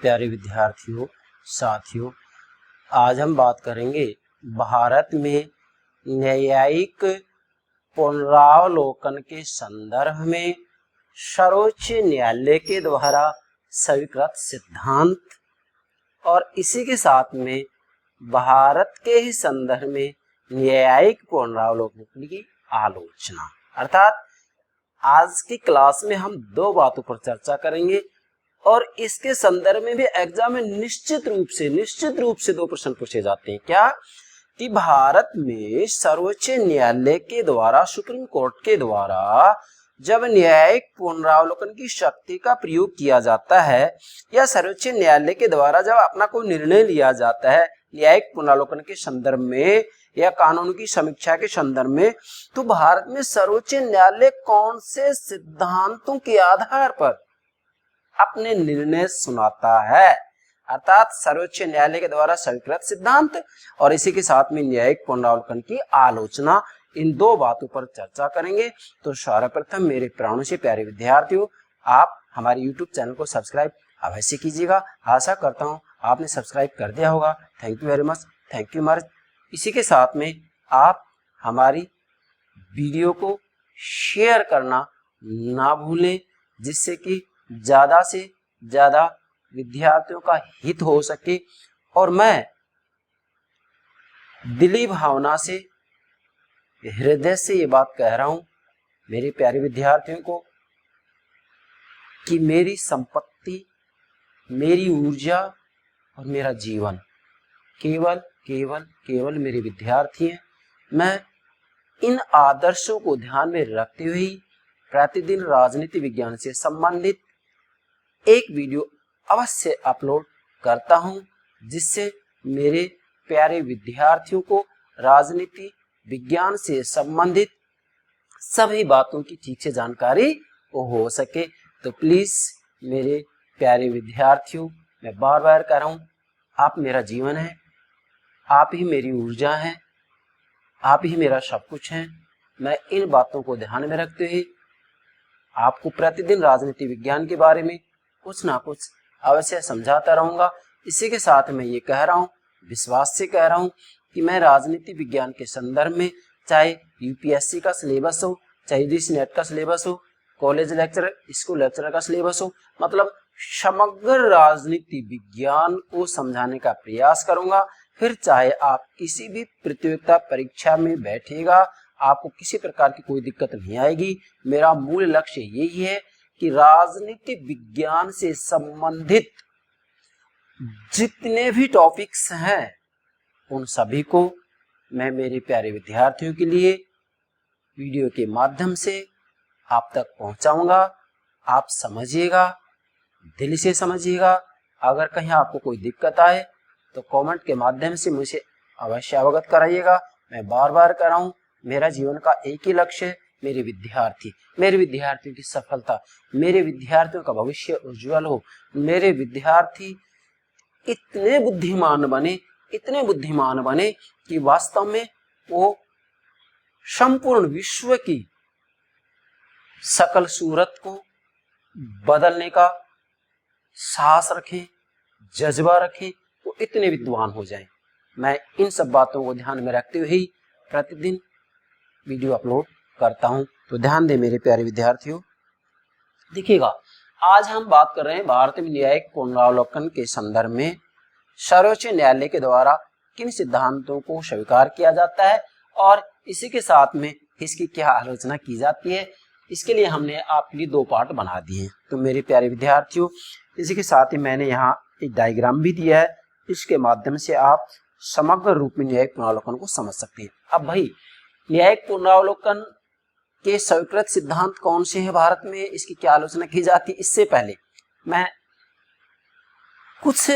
प्यारे विद्यार्थियों, साथियों, आज हम बात करेंगे भारत में न्यायिक पुनरावलोकन के संदर्भ में सर्वोच्च न्यायालय के द्वारा स्वीकृत सिद्धांत और इसी के साथ में भारत के ही संदर्भ में न्यायिक पुनरावलोकन की आलोचना। अर्थात आज की क्लास में हम दो बातों पर चर्चा करेंगे और इसके संदर्भ में भी एग्जाम में निश्चित रूप से दो प्रश्न पूछे जाते हैं। क्या कि भारत में सर्वोच्च न्यायालय के द्वारा, सुप्रीम कोर्ट के द्वारा जब न्यायिक पुनरावलोकन की शक्ति का प्रयोग किया जाता है या सर्वोच्च न्यायालय के द्वारा जब अपना कोई निर्णय लिया जाता है न्यायिक पुनरावलोकन के संदर्भ में या कानून की समीक्षा के संदर्भ में, तो भारत में सर्वोच्च न्यायालय कौन से सिद्धांतों के आधार पर अपने निर्णय सुनाता है। अर्थात सर्वोच्च न्यायालय के द्वारा स्वीकृत सिद्धांत और इसी के साथ में न्यायिक पुनरावलोकन की आलोचना, इन दो बातों पर चर्चा करेंगे। तो सर्वप्रथम मेरे प्राणों से प्यारे विद्यार्थियों, आप हमारे YouTube चैनल को सब्सक्राइब अवश्य कीजिएगा। आशा करता हूं आपने सब्सक्राइब कर दिया होगा। Thank you very much, thank you much. इसी के साथ में आप हमारी वीडियो को शेयर करना ना भूलें, जिससे कि ज़्यादा से ज़्यादा विद्यार्थियों का हित हो सके। और मैं दिली भावना से, हृदय से ये बात कह रहा हूं मेरे प्यारे विद्यार्थियों को कि मेरी संपत्ति, मेरी ऊर्जा और मेरा जीवन केवल केवल केवल मेरे विद्यार्थी हैं। मैं इन आदर्शों को ध्यान में रखते हुए प्रतिदिन राजनीति विज्ञान से संबंधित एक वीडियो अवश्य अपलोड करता हूं, जिससे मेरे प्यारे विद्यार्थियों को राजनीति विज्ञान से संबंधित सभी बातों की ठीक से जानकारी हो सके। तो प्लीज मेरे प्यारे विद्यार्थियों, मैं बार बार कह रहा हूं, आप मेरा जीवन है, आप ही मेरी ऊर्जा है, आप ही मेरा सब कुछ है। मैं इन बातों को ध्यान में रखते हुए आपको प्रतिदिन राजनीति विज्ञान के बारे में कुछ ना कुछ अवश्य समझाता रहूंगा। इसी के साथ मैं ये कह रहा हूँ, विश्वास से कह रहा हूँ कि मैं राजनीति विज्ञान के संदर्भ में, चाहे यूपीएससी का सिलेबस हो, चाहे यूजीसी नेट का सिलेबस हो, कॉलेज लेक्चरर, स्कूल लेक्चरर का सिलेबस हो, मतलब समग्र राजनीति विज्ञान को समझाने का प्रयास करूंगा। फिर चाहे आप किसी भी प्रतियोगिता परीक्षा में बैठेगा, आपको किसी प्रकार की कोई दिक्कत नहीं आएगी। मेरा मूल लक्ष्य यही है कि राजनीति विज्ञान से संबंधित जितने भी टॉपिक्स हैं उन सभी को मैं मेरे प्यारे विद्यार्थियों के लिए वीडियो के माध्यम से आप तक पहुंचाऊंगा। आप समझिएगा, दिल से समझिएगा। अगर कहीं आपको कोई दिक्कत आए तो कमेंट के माध्यम से मुझे अवश्य अवगत कराइएगा। मैं बार बार कर रहा हूँ, मेरा जीवन का एक ही लक्ष्य है, मेरे विद्यार्थियों की सफलता, मेरे विद्यार्थियों का भविष्य उज्जवल हो, मेरे विद्यार्थी इतने बुद्धिमान बने कि वास्तव में वो संपूर्ण विश्व की सकल सूरत को बदलने का साहस रखें, जज्बा रखें, वो इतने विद्वान हो जाएं। मैं इन सब बातों को ध्यान में रखते हुए ही प्रतिदिन वीडियो अपलोड करता हूं। तो ध्यान दें मेरे प्यारे विद्यार्थियों। देखिएगा, आज हम बात कर रहे हैं भारत में न्यायिक पुनरावलोकन के संदर्भ में सर्वोच्च न्यायालय के द्वारा किन सिद्धांतों को स्वीकार किया जाता है और इसी के साथ में इसकी क्या आलोचना की जाती है। इसके लिए हमने आपके लिए दो पार्ट बना दिए हैं। तो मेरे प्यारे विद्यार्थियों, इसी के साथ ही मैंने यहाँ एक डायग्राम भी दिया है, इसके माध्यम से आप समग्र रूप में न्यायिक पुनरावलोकन को समझ सकते हैं। अब भाई, न्यायिक पुनरावलोकन के स्वीकृत सिद्धांत कौन से हैं भारत में, इसकी क्या आलोचना की जाती है, इससे पहले मैं कुछ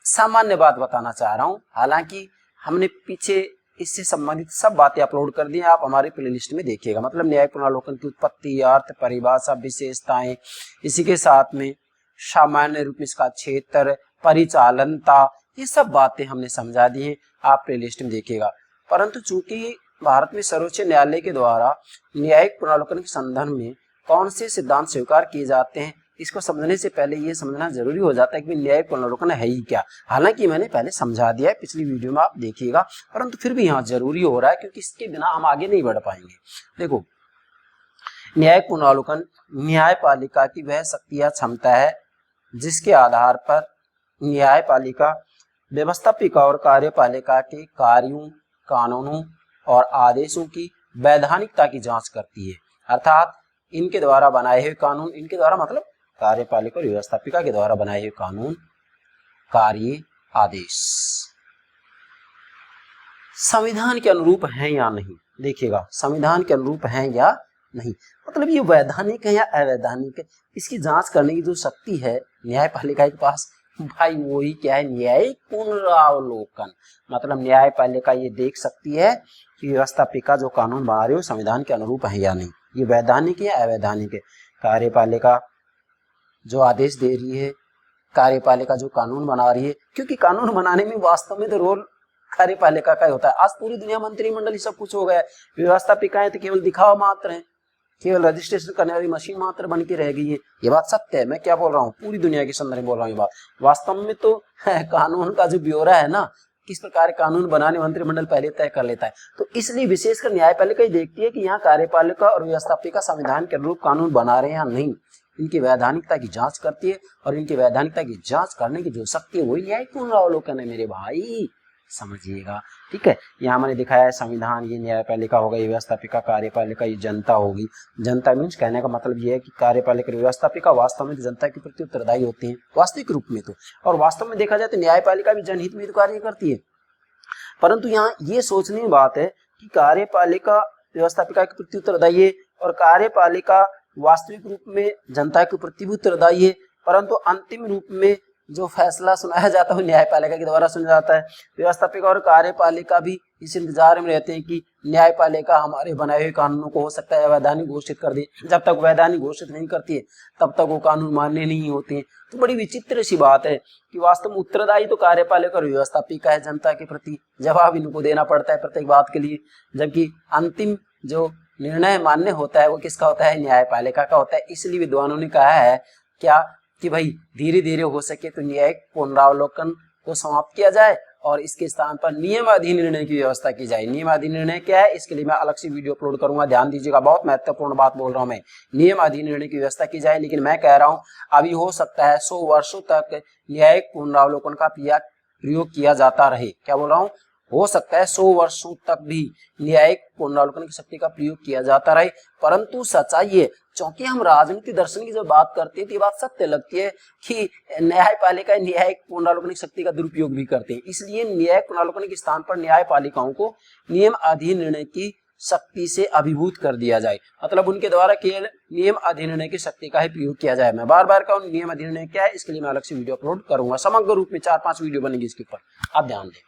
सामान्य बात बताना चाह रहा हूं। हालांकि हमने पीछे इससे संबंधित सब बातें अपलोड कर दी हैं, आप हमारे प्लेलिस्ट में देखिएगा। मतलब न्यायिक पुनरावलोकन की उत्पत्ति, अर्थ, परिभाषा, विशेषताएं, इसी के साथ में सामान्य रूप में इसका क्षेत्र, परिचालनता, ये सब बातें हमने समझा दी हैं, आप प्लेलिस्ट में देखिएगा। परंतु चूंकि भारत में सर्वोच्च न्यायालय के द्वारा न्यायिक पुनरावलोकन के संदर्भ में कौन से सिद्धांत स्वीकार किए जाते हैं इसको समझने से पहले ये समझना जरूरी हो जाता है कि न्यायिक पुनरावलोकन है ही क्या। हालांकि मैंने पहले समझा दिया है, पिछली वीडियो में आप देखिएगा, परंतु फिर भी यहाँ जरूरी हो रहा है क्योंकि इसके बिना हम आगे नहीं बढ़ पाएंगे। देखो, न्यायिक पुनरावलोकन न्यायपालिका की वह शक्ति या क्षमता है जिसके आधार पर न्यायपालिका व्यवस्थापिका और कार्यपालिका के कार्यों, कानूनों और आदेशों की वैधानिकता की जांच करती है। अर्थात इनके द्वारा बनाए हुए कानून, इनके द्वारा मतलब कार्यपालिका और व्यवस्थापिका के द्वारा बनाए हुए कानून, कार्य, आदेश संविधान के अनुरूप हैं या नहीं। देखिएगा, संविधान के अनुरूप हैं या नहीं, मतलब ये वैधानिक है या अवैधानिक है, इसकी जांच करने की जो शक्ति है न्यायपालिका के पास, भाई वही क्या है, न्यायिक पुनरावलोकन। मतलब न्यायपालिका ये देख सकती है कि व्यवस्थापिका जो कानून बना रही हो संविधान के अनुरूप है या नहीं, ये वैधानिक है या अवैधानिक है। कार्यपालिका जो आदेश दे रही है, कार्यपालिका जो कानून बना रही है, क्योंकि कानून बनाने में वास्तव में तो रोल कार्यपालिका का ही होता है। आज पूरी दुनिया मंत्रिमंडल ही सब कुछ हो गया है, व्यवस्थापिकाएं तो केवल दिखावा मात्र हैं, केवल रजिस्ट्रेशन करने वाली मशीन मात्र बन के रह गई है। ये बात सत्य है, मैं क्या बोल रहा हूँ, पूरी दुनिया के संदर्भ में बोल रहा हूँ ये बात। वास्तव में तो कानून का जो ब्यौरा है ना, किस प्रकार कानून बनाने मंत्रिमंडल पहले तय कर लेता है। तो इसलिए विशेषकर न्यायपालिका ही देखती है कि यहाँ कार्यपालिका और व्यवस्थापिका संविधान के अनुरूप कानून बना रहे हैं या नहीं, इनकी वैधानिकता की जांच करती है। और इनकी वैधानिकता की जांच करने की जो शक्ति है वही न्यायिक पुनरावलोकन है मेरे भाई, समझिएगा। ठीक है, यहाँ मैंने दिखाया है संविधान, ये न्यायपालिका हो गई, व्यवस्थापिका, कार्यपालिका, ये जनता होगी। जनता मीन्स कहने का मतलब ये है कि कार्यपालिका, व्यवस्थापिका वास्तव में जनता के प्रति उत्तरदायी होती हैं वास्तविक रूप में तो। और वास्तव में देखा जाए तो न्यायपालिका भी जनहित में कार्य करती है, परंतु यहाँ ये सोचने की बात है कि कार्यपालिका व्यवस्थापिका के प्रति उत्तरदायी है और कार्यपालिका वास्तविक रूप में जनता के प्रति भी उत्तरदायी है, परंतु अंतिम रूप में जो फैसला सुनाया जाता है वो न्यायपालिका के द्वारा सुना जाता है। व्यवस्थापिका और कार्यपालिका भी इस इंतजार में रहते हैं कि न्यायपालिका हमारे बनाए हुए कानूनों को हो सकता है अवैधानिक घोषित कर दे। जब तक वैधानिक घोषित नहीं करती है तब तक वो कानून मान्य नहीं होते हैं। तो बड़ी विचित्र सी बात है कि वास्तव में उत्तरदायी तो कार्यपालिका और व्यवस्थापिका है, जनता के प्रति जवाब इनको देना पड़ता है प्रत्येक बात के लिए, जबकि अंतिम जो निर्णय मान्य होता है वो किसका होता है, न्यायपालिका का होता है। इसलिए विद्वानों ने कहा है क्या कि भाई धीरे धीरे हो सके तो न्यायिक पुनरावलोकन को समाप्त किया जाए और इसके स्थान पर नियमाधीन निर्णय की व्यवस्था की जाए। नियमाधीन निर्णय क्या है, इसके लिए मैं अलग से वीडियो अपलोड करूंगा, ध्यान दीजिएगा, बहुत महत्वपूर्ण बात बोल रहा हूं मैं। नियमाधीन निर्णय की व्यवस्था की जाए, लेकिन मैं कह रहा हूं अभी हो सकता है 100 वर्षों तक न्यायिक पुनरावलोकन का प्रयोग किया जाता रहे। क्या बोल रहा हूँ, हो सकता है 100 वर्षों तक भी न्यायिक पुनरावलोकन की शक्ति का प्रयोग किया जाता रहे, परंतु सच्चाई है, क्योंकि हम राजनीति दर्शन की जब बात करते हैं तो ये बात सत्य लगती है कि न्यायपालिका न्यायिक पुनरावलोकन की शक्ति का दुरुपयोग भी करते हैं। इसलिए न्यायिक पुनरावलोकन के स्थान पर न्यायपालिकाओं को नियम अधीन निर्णय की शक्ति से अभिभूत कर दिया जाए, मतलब उनके द्वारा केवल नियम अधीन निर्णय की शक्ति का ही प्रयोग किया जाए। मैं बार बार कहूँ नियम अधीन निर्णय क्या है, इसके लिए मैं अलग से वीडियो अपलोड करूंगा, समग्र रूप में 4-5 वीडियो बनेगी इसके ऊपर, आप ध्यान दें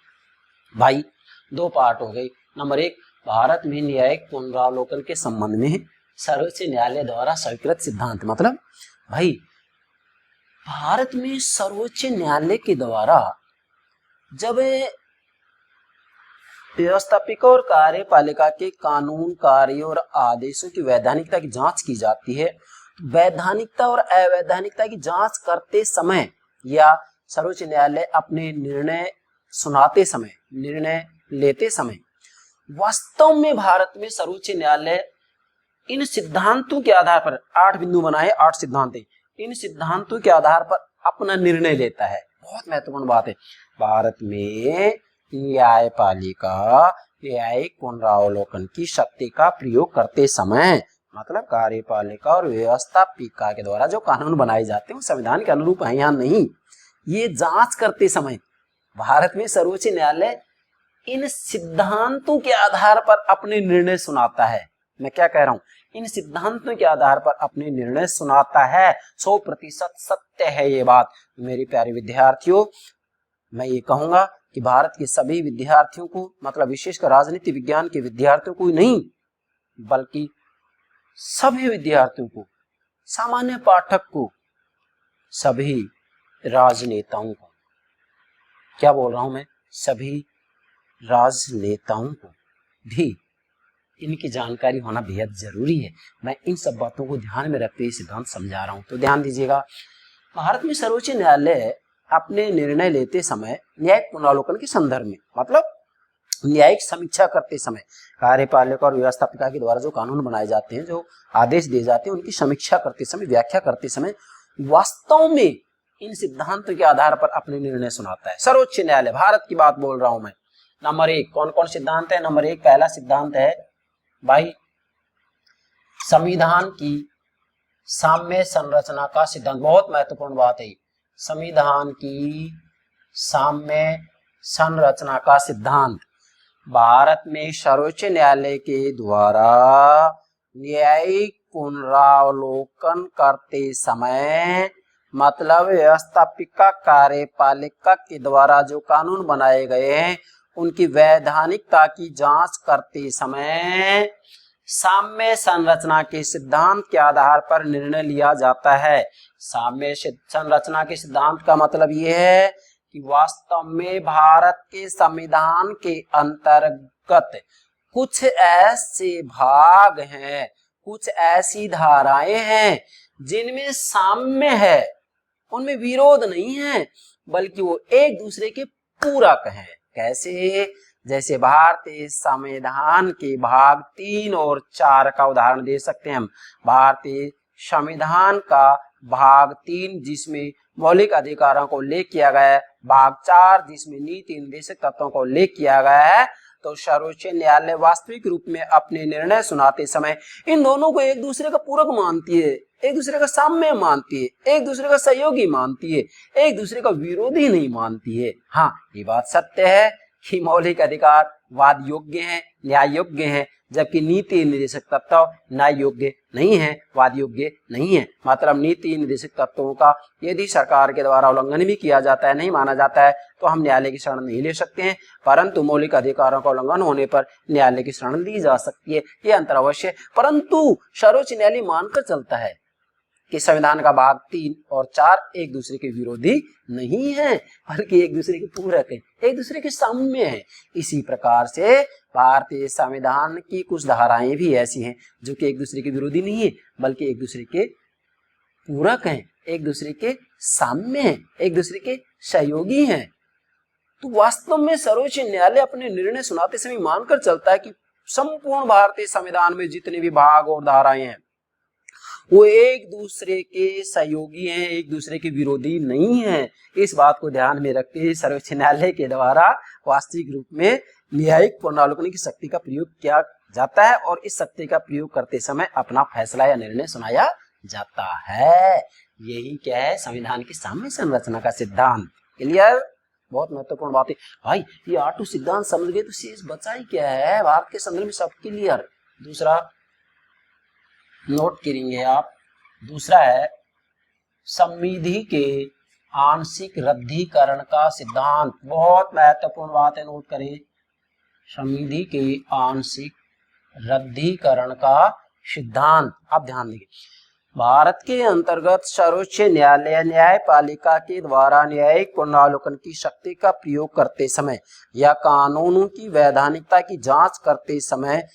भाई। 2 पार्ट हो गए। नंबर 1, भारत में न्यायिक पुनरावलोकन के संबंध में सर्वोच्च न्यायालय द्वारा स्वीकृत सिद्धांत, मतलब भाई भारत में सर्वोच्च न्यायालय के द्वारा जब व्यवस्थापिका और कार्यपालिका के कानून, कार्य और आदेशों की वैधानिकता की जांच की जाती है, वैधानिकता और अवैधानिकता की जांच करते समय या सर्वोच्च न्यायालय अपने निर्णय सुनाते समय, निर्णय लेते समय, वास्तव में भारत में सर्वोच्च न्यायालय इन सिद्धांतों के आधार पर 8 बिंदु बनाए, 8 सिद्धांत हैं, इन सिद्धांतों के आधार पर अपना निर्णय लेता है। बहुत महत्वपूर्ण बात है, भारत में न्यायपालिका न्यायिक पुनरावलोकन की शक्ति का प्रयोग करते समय, मतलब कार्यपालिका और व्यवस्थापिका के द्वारा जो कानून बनाए जाते हैं वो संविधान के अनुरूप है या नहीं, ये जांच करते समय भारत में सर्वोच्च न्यायालय इन सिद्धांतों के आधार पर अपने निर्णय सुनाता है। मैं क्या कह रहा हूं, इन सिद्धांतों के आधार पर अपने निर्णय सुनाता है। 100% सत्य है ये बात। मेरे प्यारे विद्यार्थियों, मैं ये कहूंगा कि भारत के सभी विद्यार्थियों को, मतलब विशेषकर राजनीति विज्ञान के विद्यार्थियों को नहीं, बल्कि सभी विद्यार्थियों को, सामान्य पाठक को, सभी राजनेताओं को, क्या बोल रहा हूं मैं, सभी राजनेताओं को भी इनकी जानकारी होना बेहद जरूरी है। मैं इन सब बातों को ध्यान में रखते हुए सिद्धांत समझा रहा हूं, तो ध्यान दीजिएगा। भारत में सर्वोच्च न्यायालय अपने निर्णय लेते समय न्यायिक पुनरावलोकन के संदर्भ में, मतलब न्यायिक समीक्षा करते समय, कार्यपालिका और व्यवस्थापिका के द्वारा जो कानून बनाए जाते हैं, जो आदेश दिए जाते हैं, उनकी समीक्षा करते समय, व्याख्या करते समय वास्तव में इन सिद्धांतों के आधार पर अपने निर्णय सुनाता है। सर्वोच्च न्यायालय, भारत की बात बोल रहा हूं मैं। नंबर 1 कौन कौन सिद्धांत है? नंबर 1 पहला सिद्धांत है भाई संविधान की साम्य संरचना का सिद्धांत। बहुत महत्वपूर्ण बात है, संविधान की साम्य संरचना का सिद्धांत। भारत में सर्वोच्च न्यायालय के द्वारा न्यायिक पुनरावलोकन करते समय, मतलब व्यवस्थापिका कार्यपालिका के द्वारा जो कानून बनाए गए हैं उनकी वैधानिकता की जांच करते समय साम्य संरचना के सिद्धांत के आधार पर निर्णय लिया जाता है। साम्य संरचना के सिद्धांत का मतलब यह है कि वास्तव में भारत के संविधान के अंतर्गत कुछ ऐसे भाग हैं, कुछ ऐसी धाराएं हैं जिनमें साम्य है, उनमें विरोध नहीं है, बल्कि वो एक दूसरे के पूरक हैं। कैसे? जैसे भारतीय संविधान के भाग 3 और 4 का उदाहरण दे सकते हैं हम। भारतीय संविधान का भाग 3 जिसमें मौलिक अधिकारों को उल्लेख किया गया है, भाग 4 जिसमें नीति निर्देशक तत्वों का उल्लेख किया गया है। तो सर्वोच्च न्यायालय वास्तविक रूप में अपने निर्णय सुनाते समय इन दोनों को एक दूसरे का पूरक मानती है, एक दूसरे का साम्य मानती है, एक दूसरे का सहयोगी मानती है, एक दूसरे का विरोधी नहीं मानती है। हाँ, ये बात सत्य है कि मौलिक अधिकार वाद योग्य हैं, न्याय योग्य हैं, जबकि नीति निर्देशक तत्व न्याय योग्य नहीं है, वाद योग्य नहीं है। मतलब नीति निर्देशक तत्वों का यदि सरकार के द्वारा उल्लंघन भी किया जाता है, नहीं माना जाता है, तो हम न्यायालय की शरण नहीं ले सकते हैं, परंतु मौलिक अधिकारों का उल्लंघन होने पर न्यायालय की शरण ली जा सकती है। ये अंतर अवश्य, परंतु सर्वोच्च न्यायालय मानकर चलता है कि संविधान का भाग 3 और 4 एक दूसरे के विरोधी नहीं है, बल्कि एक दूसरे के पूरक है, एक दूसरे के साम्य है। इसी प्रकार से भारतीय संविधान की कुछ धाराएं भी ऐसी हैं जो कि एक दूसरे के विरोधी नहीं है, बल्कि एक दूसरे के पूरक हैं, एक दूसरे के साम्य हैं, एक दूसरे के सहयोगी हैं। तो वास्तव में सर्वोच्च न्यायालय अपने निर्णय सुनाते समय मानकर चलता है कि संपूर्ण भारतीय संविधान में जितने भी भाग और धाराएं हैं वो एक दूसरे के सहयोगी हैं, एक दूसरे के विरोधी नहीं हैं। इस बात को ध्यान में रखते हुए सर्वोच्च न्यायालय के द्वारा वास्तविक रूप में न्यायिक पुनरावलोकन की शक्ति का प्रयोग किया जाता है और इस शक्ति का प्रयोग करते समय अपना फैसला या निर्णय सुनाया जाता है। यही क्या है? संविधान की साम्य संरचना का सिद्धांत। क्लियर? बहुत महत्वपूर्ण बात है भाई। ये 8 सिद्धांत समझ गए तो शेष बचा ही क्या है? भारत के संदर्भ में सब क्लियर। दूसरा नोट करेंगे आप, दूसरा है संविधि के आंशिक रद्दीकरण का सिद्धांत। बहुत महत्वपूर्ण बात है, नोट करें। संविधि के आंशिक रद्दीकरण का सिद्धांत। अब ध्यान देंगे, भारत के अंतर्गत सर्वोच्च न्यायालय न्यायपालिका के द्वारा न्यायिक पुनरावलोकन की शक्ति का प्रयोग करते समय या कानूनों की वैधानिकता की जांच करते समय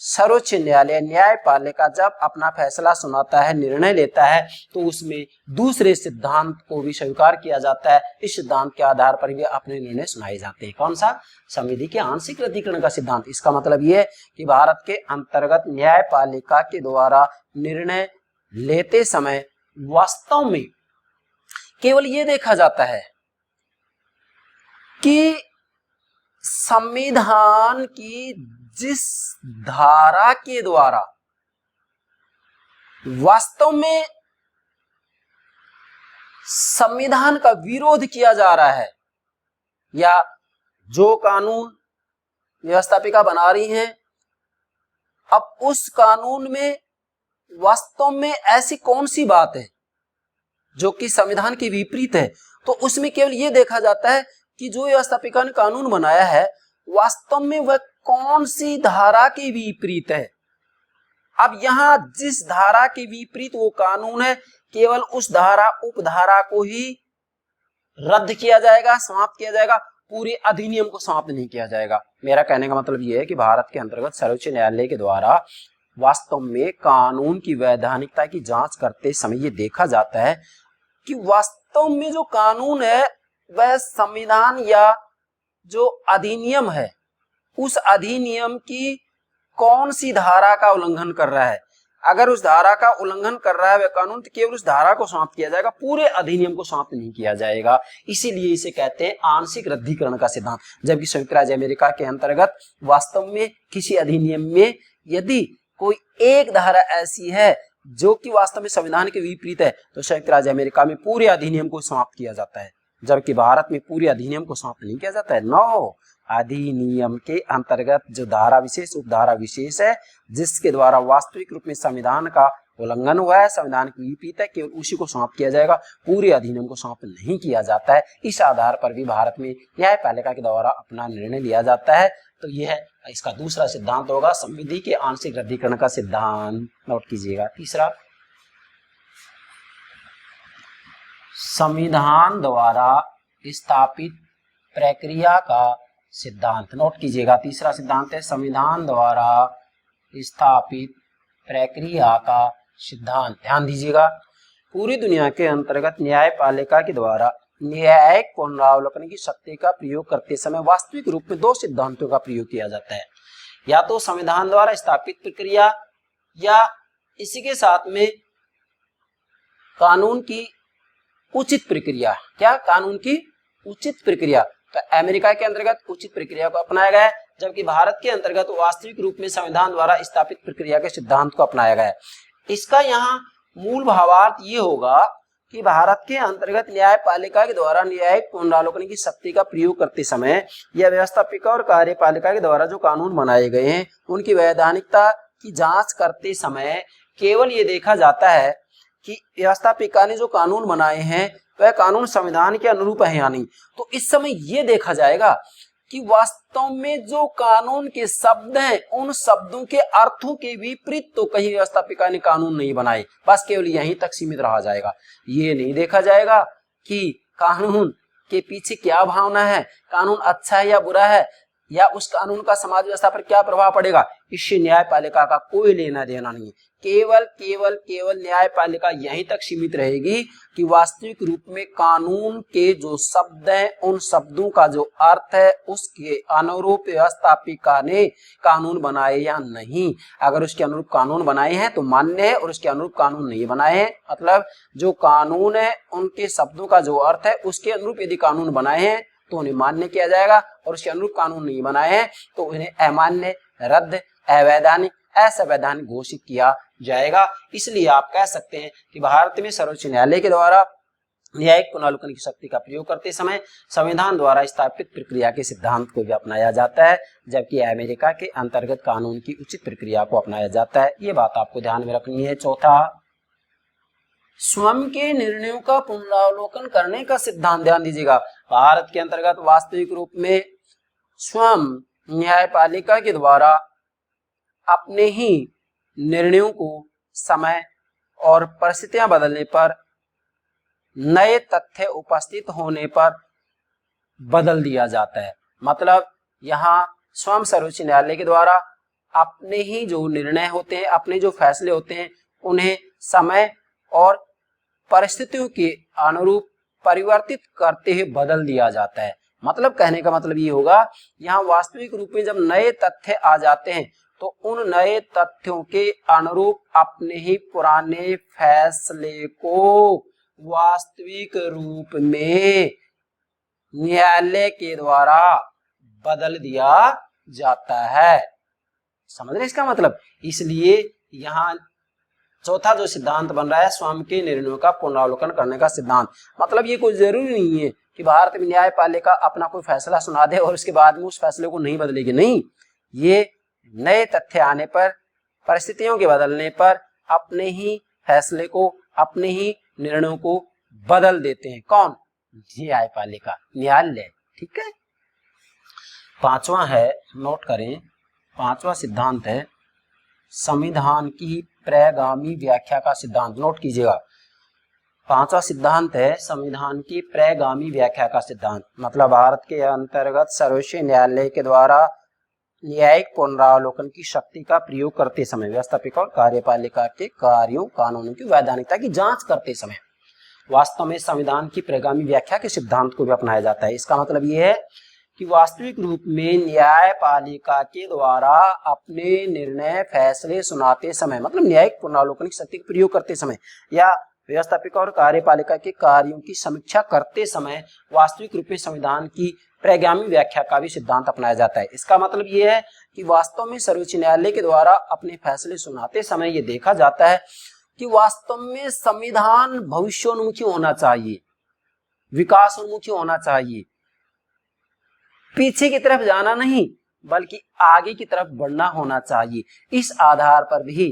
सर्वोच्च न्यायालय न्यायपालिका जब अपना फैसला सुनाता है, निर्णय लेता है, तो उसमें दूसरे सिद्धांत को भी स्वीकार किया जाता है। इस सिद्धांत के आधार पर भी अपने निर्णय सुनाए जाते हैं। कौन सा? संविधि के आंशिक रद्दीकरण का सिद्धांत। इसका मतलब यह है कि भारत के अंतर्गत न्यायपालिका के द्वारा निर्णय लेते समय वास्तव में केवल यह देखा जाता है कि संविधान की जिस धारा के द्वारा वास्तव में संविधान का विरोध किया जा रहा है या जो कानून व्यवस्थापिका बना रही हैं, अब उस कानून में वास्तव में ऐसी कौन सी बात है जो कि संविधान के विपरीत है, तो उसमें केवल यह देखा जाता है कि जो व्यवस्थापिका ने कानून बनाया है वास्तव में वह कौन सी धारा के विपरीत है। अब यहां जिस धारा के विपरीत वो कानून है, केवल उस धारा उपधारा को ही रद्द किया जाएगा, समाप्त किया जाएगा, पूरे अधिनियम को समाप्त नहीं किया जाएगा। मेरा कहने का मतलब यह है कि भारत के अंतर्गत सर्वोच्च न्यायालय के द्वारा वास्तव में कानून की वैधानिकता की जांच करते समय ये देखा जाता है कि वास्तव में जो कानून है वह संविधान या जो अधिनियम है उस अधिनियम की कौन सी धारा का उल्लंघन कर रहा है। अगर उस धारा का उल्लंघन कर रहा है वह कानून, तो केवल उस धारा को समाप्त किया जाएगा, पूरे अधिनियम को समाप्त नहीं किया जाएगा। इसीलिए इसे कहते हैं आंशिक रद्दीकरण का सिद्धांत। जबकि संयुक्त राज्य अमेरिका के अंतर्गत वास्तव में किसी अधिनियम में यदि कोई एक धारा ऐसी है जो कि वास्तव में संविधान के विपरीत है तो संयुक्त राज्य अमेरिका में पूरे अधिनियम को समाप्त किया जाता है, जबकि भारत में पूरे अधिनियम को समाप्त नहीं किया जाता है। 9 अधिनियम के अंतर्गत जो धारा विशेष उपधारा विशेष है जिसके द्वारा वास्तविक रूप में संविधान का उल्लंघन हुआ है, संविधान के विपरीत है, केवल उसी को समाप्त किया जाएगा, पूरे अधिनियम को समाप्त नहीं किया जाता है। इस आधार पर भी भारत में न्यायपालिका के द्वारा अपना निर्णय लिया जाता है। तो यह इसका दूसरा सिद्धांत होगा संविधि के आंशिक रद्दीकरण का सिद्धांत। नोट कीजिएगा। तीसरा, संविधान द्वारा स्थापित प्रक्रिया का सिद्धांत। नोट कीजिएगा। तीसरा सिद्धांत है संविधान द्वारा स्थापित प्रक्रिया का सिद्धांत। ध्यान दीजिएगा। पूरी दुनिया के अंतर्गत न्यायपालिका के द्वारा न्यायिक पुनरावलोकन की शक्ति का प्रयोग करते समय वास्तविक रूप में 2 सिद्धांतों का प्रयोग किया जाता है, या तो संविधान द्वारा स्थापित प्रक्रिया या इसी के साथ में कानून की उचित प्रक्रिया। क्या? कानून की उचित प्रक्रिया। तो अमेरिका के अंतर्गत उचित प्रक्रिया को अपनाया गया है, जबकि भारत के अंतर्गत वास्तविक रूप में संविधान द्वारा स्थापित प्रक्रिया के सिद्धांत को अपनाया गया है। इसका यहाँ मूल भावार्थ ये होगा कि भारत के अंतर्गत न्यायपालिका के द्वारा न्यायिक पुनरावलोकन की शक्ति का प्रयोग करते समय या व्यवस्थापिका और कार्यपालिका के द्वारा जो कानून बनाए गए हैं उनकी वैधानिकता की जांच करते समय केवल ये देखा जाता है कि व्यवस्थापिका ने जो कानून बनाए हैं वह कानून संविधान के अनुरूप है या नहीं। तो इस समय यह देखा जाएगा कि वास्तव में जो कानून के शब्द हैं उन शब्दों के अर्थों के विपरीत तो कहीं व्यवस्थापिका ने कानून नहीं बनाए, बस केवल यहीं तक सीमित रहा जाएगा। ये नहीं देखा जाएगा कि कानून के पीछे क्या भावना है, कानून अच्छा है या बुरा है, या उस कानून का समाज व्यवस्था पर क्या प्रभाव पड़ेगा। इससे न्यायपालिका का कोई लेना देना नहीं। केवल न्यायपालिका यहीं तक सीमित रहेगी कि वास्तविक रूप में कानून के जो शब्द हैं उन शब्दों का जो अर्थ है उसके अनुरूप व्यवस्थापिका ने कानून बनाए या नहीं। अगर उसके अनुरूप कानून बनाए हैं तो मान्य है, और उसके अनुरूप कानून नहीं बनाए हैं, मतलब जो कानून है उनके शब्दों का जो अर्थ है उसके अनुरूप यदि कानून बनाए हैं तो उन्हें मान्य किया जाएगा, और उसके अनुरूप कानून नहीं बनाए हैं तो उन्हें अमान्य, रद्द, अवैधानिक, असंवैधानिक घोषित किया जाएगा। इसलिए आप कह सकते हैं कि भारत में सर्वोच्च न्यायालय के द्वारा न्यायिक पुनरावलोकन की शक्ति का प्रयोग करते समय संविधान द्वारा स्थापित प्रक्रिया के सिद्धांत को भी अपनाया जाता है, जबकि अमेरिका के अंतर्गत कानून की उचित प्रक्रिया को अपनाया जाता है। ये बात आपको ध्यान में रखनी है। चौथा, स्वयं के निर्णयों का पुनरावलोकन करने का सिद्धांत। ध्यान दीजिएगा। भारत के अंतर्गत वास्तविक रूप में स्वयं न्यायपालिका के द्वारा अपने ही निर्णयों को समय और परिस्थितियां बदलने पर, नए तथ्य उपस्थित होने पर बदल दिया जाता है। मतलब यहाँ स्वयं सर्वोच्च न्यायालय के द्वारा अपने ही जो निर्णय होते हैं, अपने जो फैसले होते हैं, उन्हें समय और परिस्थितियों के अनुरूप परिवर्तित करते हुए बदल दिया जाता है। मतलब कहने का मतलब ये होगा, यहाँ वास्तविक रूप में जब नए तथ्य आ जाते हैं तो उन नए तथ्यों के अनुरूप अपने ही पुराने फैसले को वास्तविक रूप में न्यायालय के द्वारा बदल दिया जाता है। समझ रहे इसका मतलब। इसलिए यहाँ चौथा जो सिद्धांत बन रहा है स्वयं के निर्णयों का पुनरावलोकन करने का सिद्धांत। मतलब ये कोई जरूरी नहीं है कि भारत में न्यायपालिका अपना कोई फैसला सुना दे और उसके बाद में उस फैसले को नहीं बदलेगी। नहीं, ये नए तथ्य आने पर, परिस्थितियों के बदलने पर अपने ही फैसले को, अपने ही निर्णयों को बदल देते हैं। कौन? न्यायपालिका, न्यायालय। ठीक है। पांचवा है, नोट करें, पांचवा सिद्धांत है संविधान की प्रगामी व्याख्या का सिद्धांत। नोट कीजिएगा। पांचवा सिद्धांत है संविधान की प्रगामी व्याख्या का सिद्धांत। मतलब भारत के अंतर्गत सर्वोच्च न्यायालय के द्वारा न्यायिक पुनरावलोकन की शक्ति का प्रयोग करते समय व्यवस्थापिका और कार्यपालिका के कार्यों कानूनों की वैधानिकता की जांच करते समय वास्तव में संविधान की प्रगामी व्याख्या के सिद्धांत को भी अपनाया जाता है। इसका मतलब यह है कि वास्तविक रूप में न्यायपालिका के द्वारा अपने निर्णय फैसले सुनाते समय मतलब न्यायिक पुनरावलोकन की शक्ति का प्रयोग करते समय या व्यवस्थापिका और कार्यपालिका के कार्यों की समीक्षा करते समय वास्तविक रूप में संविधान की प्रगामी व्याख्या का भी सिद्धांत अपनाया जाता है। इसका मतलब यह है कि वास्तव में सर्वोच्च न्यायालय के द्वारा अपने फैसले सुनाते समय यह देखा जाता है कि वास्तव में संविधान भविष्योन्मुखी होना चाहिए, विकासोन्मुखी होना चाहिए, पीछे की तरफ जाना नहीं बल्कि आगे की तरफ बढ़ना होना चाहिए। इस आधार पर भी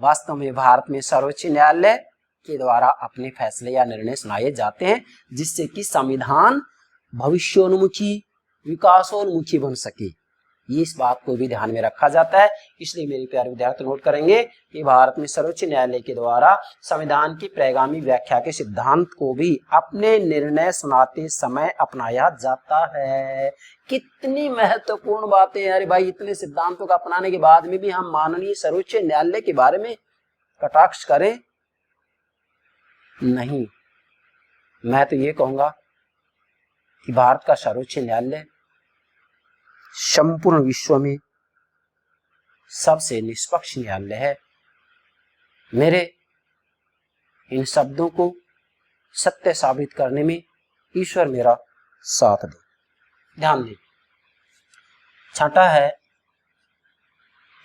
वास्तव में भारत में सर्वोच्च न्यायालय के द्वारा अपने फैसले या निर्णय सुनाए जाते हैं जिससे कि संविधान भविष्योन्मुखी विकासोन्मुखी बन सके। ये इस बात को भी ध्यान में रखा जाता है। इसलिए मेरे प्यारे विद्यार्थी नोट करेंगे कि भारत में सर्वोच्च न्यायालय के द्वारा संविधान की प्रगामी व्याख्या के सिद्धांत को भी अपने निर्णय सुनाते समय अपनाया जाता है। कितनी महत्वपूर्ण बातें हैं। अरे भाई, इतने सिद्धांतों का अपनाने के बाद में भी हम माननीय सर्वोच्च न्यायालय के बारे में कटाक्ष करें नहीं। मैं तो ये कहूंगा कि भारत का सर्वोच्च न्यायालय संपूर्ण विश्व में सबसे निष्पक्ष न्यायालय है। मेरे इन शब्दों को सत्य साबित करने में ईश्वर मेरा साथ दे। ध्यान दें, छठा है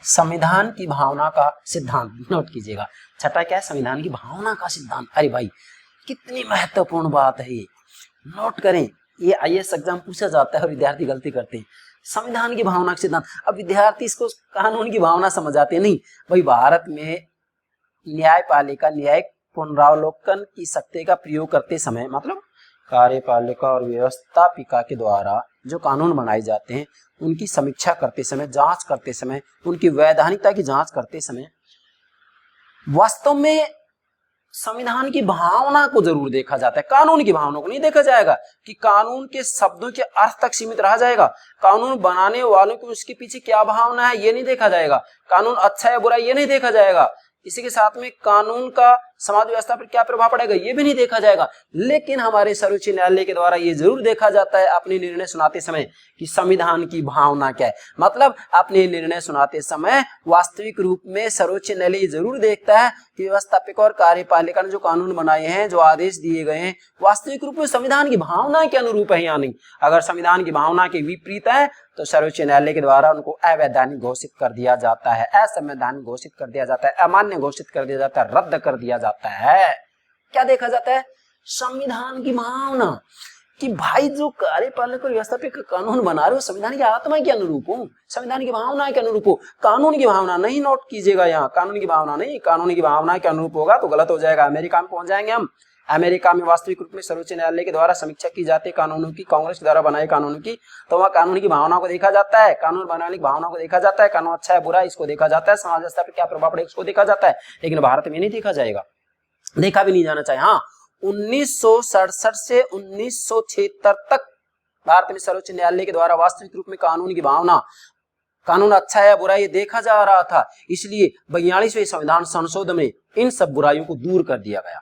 संविधान की भावना का सिद्धांत। नोट कीजिएगा, छठा क्या है? संविधान की भावना का सिद्धांत। अरे भाई, कितनी महत्वपूर्ण बात है ये, नोट करें। ये आईएएस एग्जाम पूछा जाता है और विद्यार्थी गलती करते हैं। संविधान की भावना का सिद्धांत। अब विद्यार्थी इसको कानून की भावना समझ आते नहीं। भाई, भारत में न्यायपालिका न्यायिक पुनरावलोकन की शक्ति का प्रयोग करते समय मतलब कार्यपालिका और व्यवस्थापिका के द्वारा जो कानून बनाए जाते हैं उनकी समीक्षा करते समय, जांच करते समय, उनकी वैधानिकता की जांच करते समय वास्तव में संविधान की भावना को जरूर देखा जाता है। कानून की भावना को नहीं देखा जाएगा कि कानून के शब्दों के अर्थ तक सीमित रहा जाएगा। कानून बनाने वालों को उसके पीछे क्या भावना है ये नहीं देखा जाएगा। कानून अच्छा है बुरा ये नहीं देखा जाएगा। इसी के साथ में कानून का समाज व्यवस्था पर क्या प्रभाव पड़ेगा ये भी नहीं देखा जाएगा। लेकिन हमारे सर्वोच्च न्यायालय के द्वारा ये जरूर देखा जाता है अपने निर्णय सुनाते समय कि संविधान की भावना क्या है। मतलब अपने निर्णय सुनाते समय वास्तविक रूप में सर्वोच्च न्यायालय जरूर देखता है कि व्यवस्थापिका और कार्यपालिका ने जो कानून बनाए हैं, जो आदेश दिए गए हैं, वास्तविक रूप में संविधान की भावना के अनुरूप है या नहीं। अगर संविधान की भावना के विपरीत है तो सर्वोच्च न्यायालय के द्वारा उनको अवैधानिक घोषित कर दिया जाता है, असंवैधानिक घोषित कर दिया जाता है, अमान्य घोषित कर दिया जाता है, रद्द कर दिया जाता है। क्या देखा जाता है? संविधान की भावना कि भाई जो कार्यपालक और व्यवस्थापिका कानून बना रहे हो संविधान की आत्मा के अनुरूप हो, संविधान की भावना के अनुरूप हो। कानून की भावना नहीं, नोट कीजिएगा यहाँ, कानून की भावना नहीं। कानून की भावना के अनुरूप होगा तो गलत हो जाएगा। अमेरिका में पहुंच जाएंगे हम। अमेरिका में वास्तविक रूप में सर्वोच्च न्यायालय के द्वारा समीक्षा की जाती है कानूनों की, कांग्रेस के द्वारा बनाए कानूनों की, तो वहाँ कानून की भावना को देखा जाता है, कानून बनाने की भावना को देखा जाता है, कानून अच्छा है बुरा इसको देखा जाता है, समाज व्यवस्था पर क्या प्रभाव पड़ेगा उसको देखा जाता है। लेकिन भारत में नहीं देखा जाएगा, देखा भी नहीं जाना चाहिए। हाँ, 1967 से 1976 तक भारत में सर्वोच्च न्यायालय के द्वारा वास्तविक रूप में कानून की भावना, कानून अच्छा है बुरा ये देखा जा रहा था। इसलिए 42वें संविधान संशोधन में इन सब बुराइयों को दूर कर दिया गया।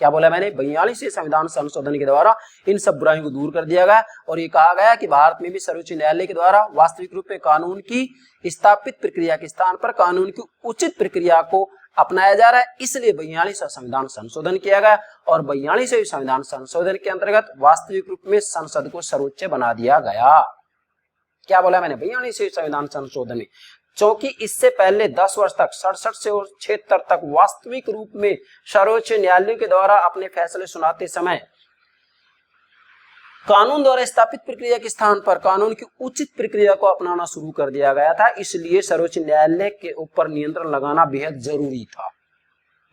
क्या बोला मैंने? 42वें संविधान संशोधन के द्वारा इन सब बुराइयों को दूर कर दिया गया और ये कहा गया कि भारत में भी सर्वोच्च न्यायालय के द्वारा वास्तविक रूप में कानून की स्थापित प्रक्रिया के स्थान पर कानून की उचित प्रक्रिया को अपनाया जा रहा है। इसलिए 42वां संविधान संशोधन किया गया और 42वें संविधान संशोधन के अंतर्गत वास्तविक रूप में संसद को सर्वोच्च बना दिया गया। क्या बोला मैंने? 42वें संविधान संशोधन में, क्योंकि इससे पहले 10 वर्ष तक 67 से 76 तक वास्तविक रूप में सर्वोच्च न्यायालय के द्वारा अपने फैसले सुनाते समय कानून द्वारा स्थापित प्रक्रिया के स्थान पर कानून की उचित प्रक्रिया को अपनाना शुरू कर दिया गया था। इसलिए सर्वोच्च न्यायालय के ऊपर नियंत्रण लगाना बेहद जरूरी था।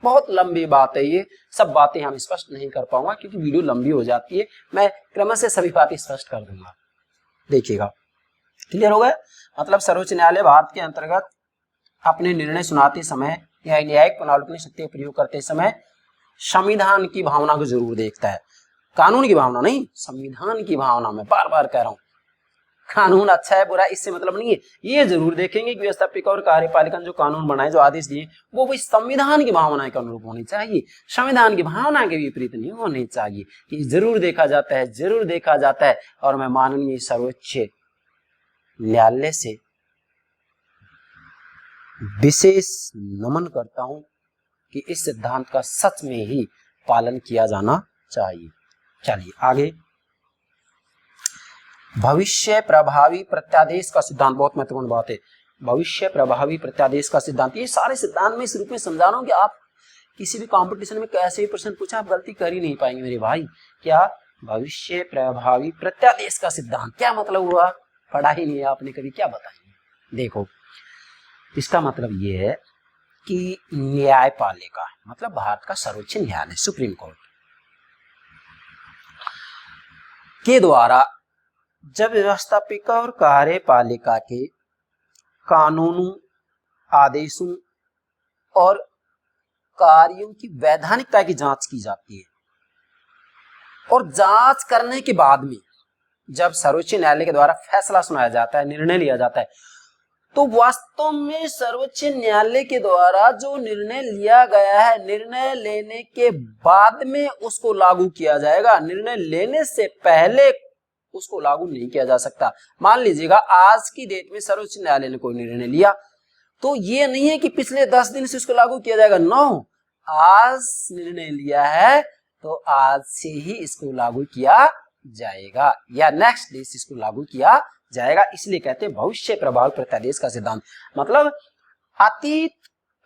बहुत लंबी बात है, ये सब बातें हम स्पष्ट नहीं कर पाऊंगा क्योंकि वीडियो लंबी हो जाती है। मैं क्रम से सभी बातें स्पष्ट कर दूंगा, देखिएगा। क्लियर हो गया? मतलब सर्वोच्च न्यायालय भारत के अंतर्गत अपने निर्णय सुनाते समय या न्यायिक पुनरावलोकन शक्ति का प्रयोग करते समय संविधान की भावना को जरूर देखता है, कानून की भावना नहीं, संविधान की भावना। मैं बार बार कह रहा हूं, कानून अच्छा है बुरा इससे मतलब नहीं है, ये जरूर देखेंगे कि व्यवस्थापिका और कार्यपालिका ने जो कानून बनाए, जो आदेश दिए, वो भाई संविधान की भावना के अनुरूप होनी चाहिए, संविधान की भावना के विपरीत नहीं होनी चाहिए। ये जरूर देखा जाता है, जरूर देखा जाता है। और मैं माननीय सर्वोच्च न्यायालय से विशेष नमन करता हूं कि इस सिद्धांत का सच में ही पालन किया जाना चाहिए। चलिए आगे, भविष्य प्रभावी प्रत्यादेश का सिद्धांत, बहुत महत्वपूर्ण बात है। भविष्य प्रभावी प्रत्यादेश का सिद्धांत, ये सारे सिद्धांत में इस रूप में समझा रहा हूं कि आप किसी भी कंपटीशन में कैसे भी प्रश्न पूछा आप गलती कर ही नहीं पाएंगे मेरे भाई। क्या भविष्य प्रभावी प्रत्यादेश का सिद्धांत क्या मतलब हुआ, पढ़ा ही नहीं आपने कभी, क्या बताएंगे। देखो इसका मतलब ये है कि न्यायपालिका मतलब भारत का सर्वोच्च न्यायालय, सुप्रीम कोर्ट के द्वारा जब व्यवस्थापिका और कार्यपालिका के कानूनों, आदेशों और कार्यों की वैधानिकता की जांच की जाती है, और जांच करने के बाद में जब सर्वोच्च न्यायालय के द्वारा फैसला सुनाया जाता है, निर्णय लिया जाता है, तो वास्तव में सर्वोच्च न्यायालय के द्वारा जो निर्णय लिया गया है, निर्णय लेने के बाद में उसको लागू किया जाएगा, निर्णय लेने से पहले उसको लागू नहीं किया जा सकता। मान लीजिएगा आज की डेट में सर्वोच्च न्यायालय ने कोई निर्णय लिया, तो ये नहीं है कि पिछले 10 दिन से उसको लागू किया जाएगा, नो, आज निर्णय लिया है तो आज से ही इसको लागू किया जाएगा या नेक्स्ट डे से इसको लागू किया जाएगा। इसलिए कहते हैं भविष्य प्रभावी प्रत्यादेश का सिद्धांत, मतलब अतीत